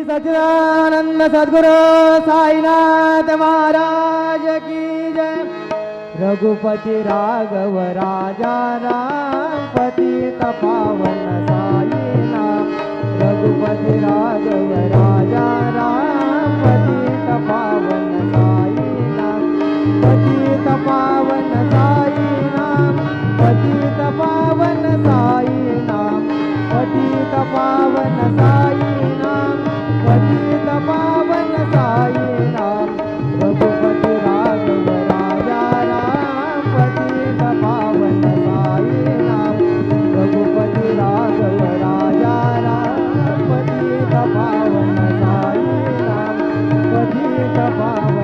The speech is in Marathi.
सच्चिदानंद सद्गुरु साईनाथ महाराज की जय। रघुपति राघव राजा राम पतित पावन साई नाम। रघुपति राघव राजा राम पतित पावन साई नाम। पतित पावन साई नाम। पतित पावन साई नाम। पतित पावन साई नाम। पतित पावन साई नाम। रघुपति राघव राजा राम पतित पावन साई नाम। रघुपति राघव राजा राम पतित पावन साई नाम। पतित पावन